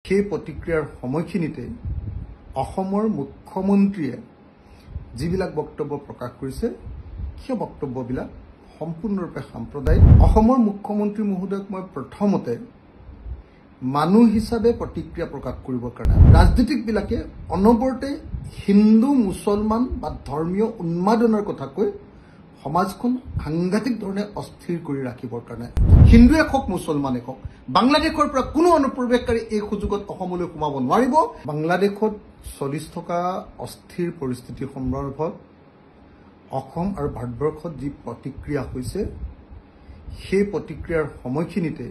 সেই প্ৰতিক্ৰিয়াৰ সময়খিনিতে অসমৰ মুখ্যমন্ত্ৰীয়ে যিবিলাক বক্তব্য প্ৰকাশ কৰিছে সেই বক্তব্যবিলাক সম্পূৰ্ণৰূপে সাম্প্ৰদায়িক। অসমৰ মুখ্যমন্ত্ৰী মহোদয়ক মই প্ৰথমতে মানুহ হিচাপে প্ৰতিক্ৰিয়া প্ৰকাশ কৰিবৰ কাৰণে ৰাজনীতিকবিলাকে অনবৰতে হিন্দু মুছলমান বা ধৰ্মীয় উন্মাদনাৰ কথা কৈ সমাজখন সাংঘাতিক ধৰণে অস্থিৰ কৰি ৰাখিবৰ কাৰণে হিন্দুৱে হওক মুছলমানে হওক বাংলাদেশৰ পৰা কোনো অনুপ্ৰৱেশকাৰী এই সুযোগত অসমলৈ সোমাব নোৱাৰিব। বাংলাদেশত চলি থকা অস্থিৰ পৰিস্থিতি সন্দৰ্ভত অসম আৰু ভাৰতবৰ্ষত যি প্ৰতিক্ৰিয়া হৈছে সেই প্ৰতিক্ৰিয়াৰ সময়খিনিতে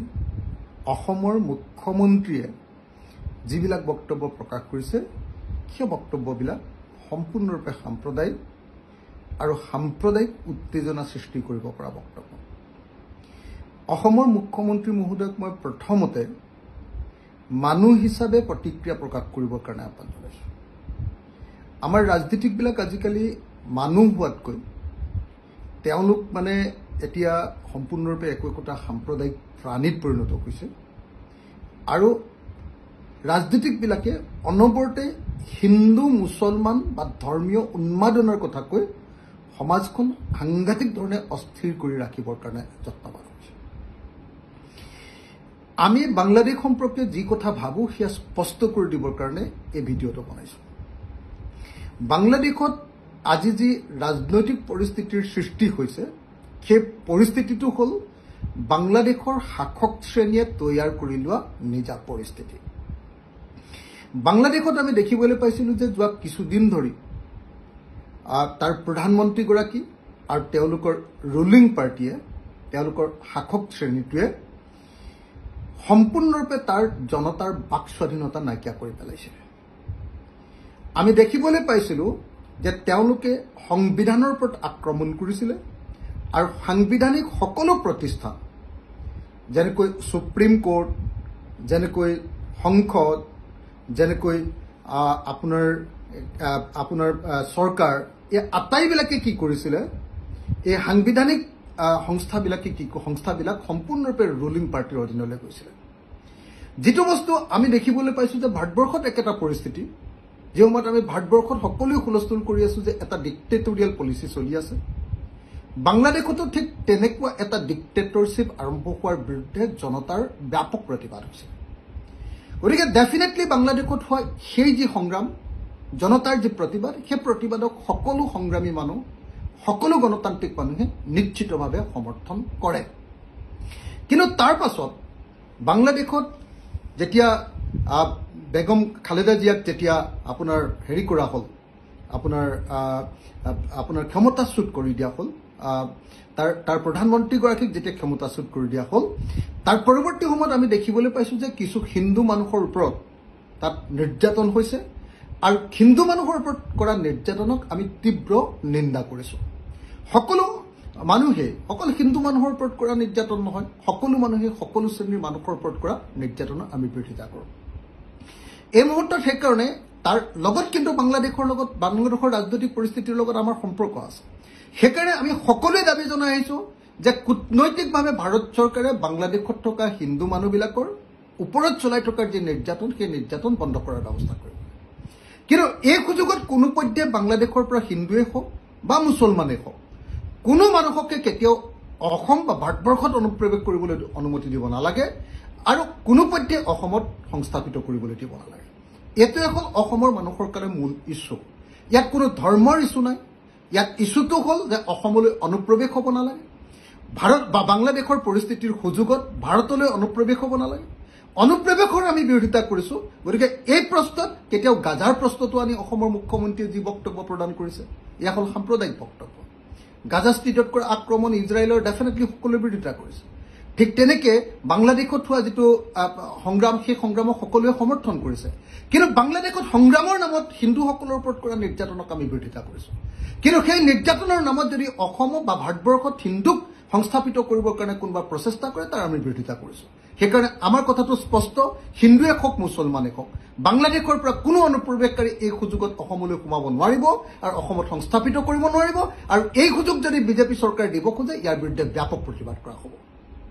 অসমৰ মুখ্যমন্ত্ৰীয়ে যিবিলাক বক্তব্য প্ৰকাশ কৰিছে সেই বক্তব্যবিলাক সম্পূৰ্ণৰূপে সাম্প্ৰদায়িক আৰু সাম্প্ৰদায়িক উত্তেজনা সৃষ্টি কৰিব পৰা বক্তব্য। অসমৰ মুখ্যমন্ত্ৰী মহোদয়ক মই প্ৰথমতে মানুহ হিচাপে প্ৰতিক্ৰিয়া প্ৰকাশ কৰিবৰ কাৰণে আহ্বান জনাইছোঁ। আমাৰ ৰাজনীতিকবিলাক আজিকালি মানুহ হোৱাতকৈ তেওঁলোক এতিয়া সম্পূৰ্ণৰূপে একোটা সাম্প্ৰদায়িক প্ৰাণীত পৰিণত হৈছে আৰু ৰাজনীতিকবিলাকে অনবৰতে হিন্দু মুছলমান বা ধৰ্মীয় উন্মাদনাৰ কথা কৈ সমাজখন সাংঘাতিক ধৰণে অস্থিৰ কৰি ৰাখিবৰ কাৰণে যত্নবান হৈছে। আমি বাংলাদেশ সম্পৰ্কে যি কথা ভাবোঁ সেয়া স্পষ্ট কৰি দিবৰ কাৰণে এই ভিডিঅ'টো বনাইছোঁ। বাংলাদেশত আজি যি ৰাজনৈতিক পৰিস্থিতিৰ সৃষ্টি হৈছে সেই পৰিস্থিতিটো হ'ল বাংলাদেশৰ শাসক শ্ৰেণীয়ে তৈয়াৰ কৰি লোৱা নিজা পৰিস্থিতি। বাংলাদেশত আমি দেখিবলৈ পাইছিলোঁ যে যোৱা কিছুদিন ধৰি তাৰ প্ৰধানমন্ত্ৰীগৰাকী আৰু তেওঁলোকৰ ৰুলিং পাৰ্টীয়ে তেওঁলোকৰ শাসক শ্ৰেণীটোৱে সম্পূৰ্ণৰূপে তাৰ জনতাৰ বাক স্বাধীনতা নাইকিয়া কৰি পেলাইছে। আমি দেখিবলৈ পাইছিলোঁ যে তেওঁলোকে সংবিধানৰ ওপৰত আক্ৰমণ কৰিছিলে আৰু সাংবিধানিক সকলো প্ৰতিষ্ঠান যেনেকৈ সুপ্ৰিম কোৰ্ট, যেনেকৈ সংসদ, যেনেকৈ আপোনাৰ চৰকাৰ, এই আটাইবিলাকে কি কৰিছিলে, এই সাংবিধানিক সংস্থাবিলাক সম্পূৰ্ণৰূপে ৰুলিং পাৰ্টিৰ অধীনলৈ গৈছিলে। যিটো বস্তু আমি দেখিবলৈ পাইছোঁ যে ভাৰতবৰ্ষত একেটা পৰিস্থিতি, যি সময়ত আমি ভাৰতবৰ্ষত সকলোৱে হুলস্থুল কৰি আছোঁ যে এটা ডিক্টেটৰিয়েল পলিচি চলি আছে, বাংলাদেশতো ঠিক তেনেকুৱা এটা ডিক্টেটৰশ্বিপ আৰম্ভ হোৱাৰ বিৰুদ্ধে জনতাৰ ব্যাপক প্ৰতিবাদ হৈছে। গতিকে ডেফিনেটলি বাংলাদেশত হোৱা সেই যি সংগ্ৰাম, জনতাৰ যি প্ৰতিবাদ, সেই প্ৰতিবাদক সকলো সংগ্ৰামী মানুহ, সকলো গণতান্ত্ৰিক মানুহে নিশ্চিতভাৱে সমৰ্থন কৰে। কিন্তু তাৰ পাছত বাংলাদেশত যেতিয়া বেগম খালেদা জিয়াক যেতিয়া কৰা হ'ল, আপোনাৰ ক্ষমতাচ্যুত কৰি দিয়া হ'ল, তাৰ প্ৰধানমন্ত্ৰীগৰাকীক যেতিয়া ক্ষমতাচ্যুত কৰি দিয়া হ'ল, তাৰ পৰৱৰ্তী সময়ত আমি দেখিবলৈ পাইছোঁ যে কিছু হিন্দু মানুহৰ ওপৰত তাত নিৰ্যাতন হৈছে আৰু হিন্দু মানুহৰ ওপৰত কৰা নিৰ্যাতনক আমি তীব্ৰ নিন্দা কৰিছোঁ। সকলো মানুহে অকল হিন্দু মানুহৰ ওপৰত কৰা নিৰ্যাতন নহয়, সকলো মানুহে সকলো শ্ৰেণীৰ মানুহৰ ওপৰত কৰা নিৰ্যাতনৰ আমি বিৰোধিতা কৰোঁ। এই মুহূৰ্তত সেইকাৰণে তাৰ লগত কিন্তু বাংলাদেশৰ ৰাজনৈতিক পৰিস্থিতিৰ লগত আমাৰ সম্পৰ্ক আছে। সেইকাৰণে আমি সকলোৱে দাবী জনাই আহিছোঁ যে কূটনৈতিকভাৱে ভাৰত চৰকাৰে বাংলাদেশত থকা হিন্দু মানুহবিলাকৰ ওপৰত চলাই থকাৰ যি নিৰ্যাতন, সেই নিৰ্যাতন বন্ধ কৰাৰ ব্যৱস্থা কৰিব। কিন্তু এই সুযোগত কোনো পধ্যে বাংলাদেশৰ পৰা হিন্দুৱে হওক বা মুছলমানেই হওক কোনো মানুহকে কেতিয়াও অসম বা ভাৰতবৰ্ষত অনুপ্ৰৱেশ কৰিবলৈ অনুমতি দিব নালাগে আৰু কোনো পধ্যে অসমত সংস্থাপিত কৰিবলৈ দিব নালাগে। এইটোৱে হ'ল অসমৰ মানুহৰ কাৰণে মূল ইছ্যু। ইয়াত কোনো ধৰ্মৰ ইছ্যু নাই। ইয়াত ইছ্যুটো হ'ল যে অসমলৈ অনুপ্ৰৱেশ হ'ব নালাগে, ভাৰত বা বাংলাদেশৰ পৰিস্থিতিৰ সুযোগত ভাৰতলৈ অনুপ্ৰৱেশ হ'ব নালাগে। অনুপ্ৰৱেশৰ আমি বিৰোধিতা কৰিছোঁ। গতিকে এই প্ৰশ্নত কেতিয়াও গাজাৰ প্ৰশ্নটো আনি অসমৰ মুখ্যমন্ত্ৰীয়ে যি বক্তব্য প্ৰদান কৰিছে এয়া হ'ল সাম্প্ৰদায়িক বক্তব্য। গাজা ষ্ট্ৰীটত কৰা আক্ৰমণ ইজৰাইলৰ ডেফিনেটলি সকলোৱে বিৰোধিতা কৰিছে। ঠিক তেনেকৈ বাংলাদেশত হোৱা যিটো সংগ্ৰাম, সেই সংগ্ৰামক সকলোৱে সমৰ্থন কৰিছে। কিন্তু বাংলাদেশত সংগ্ৰামৰ নামত হিন্দুসকলৰ ওপৰত কৰা নিৰ্যাতনক আমি বিৰোধিতা কৰিছোঁ। কিন্তু সেই নিৰ্যাতনৰ নামত যদি অসম বা ভাৰতবৰ্ষত হিন্দুক সংস্থাপিত কৰিবৰ কাৰণে কোনোবা প্ৰচেষ্টা কৰে তাৰ আমি বিৰোধিতা কৰিছোঁ। সেইকাৰণে আমাৰ কথাটো স্পষ্ট, হিন্দুৱে হওক মুছলমানে হওক বাংলাদেশৰ পৰা কোনো অনুপ্ৰৱেশকাৰী এই সুযোগত অসমলৈ সোমাব নোৱাৰিব আৰু অসমত সংস্থাপিত কৰিব নোৱাৰিব। আৰু এই সুযোগ যদি বিজেপি চৰকাৰে দিব খোজে ইয়াৰ বিৰুদ্ধে ব্যাপক প্ৰতিবাদ কৰা হ'ব।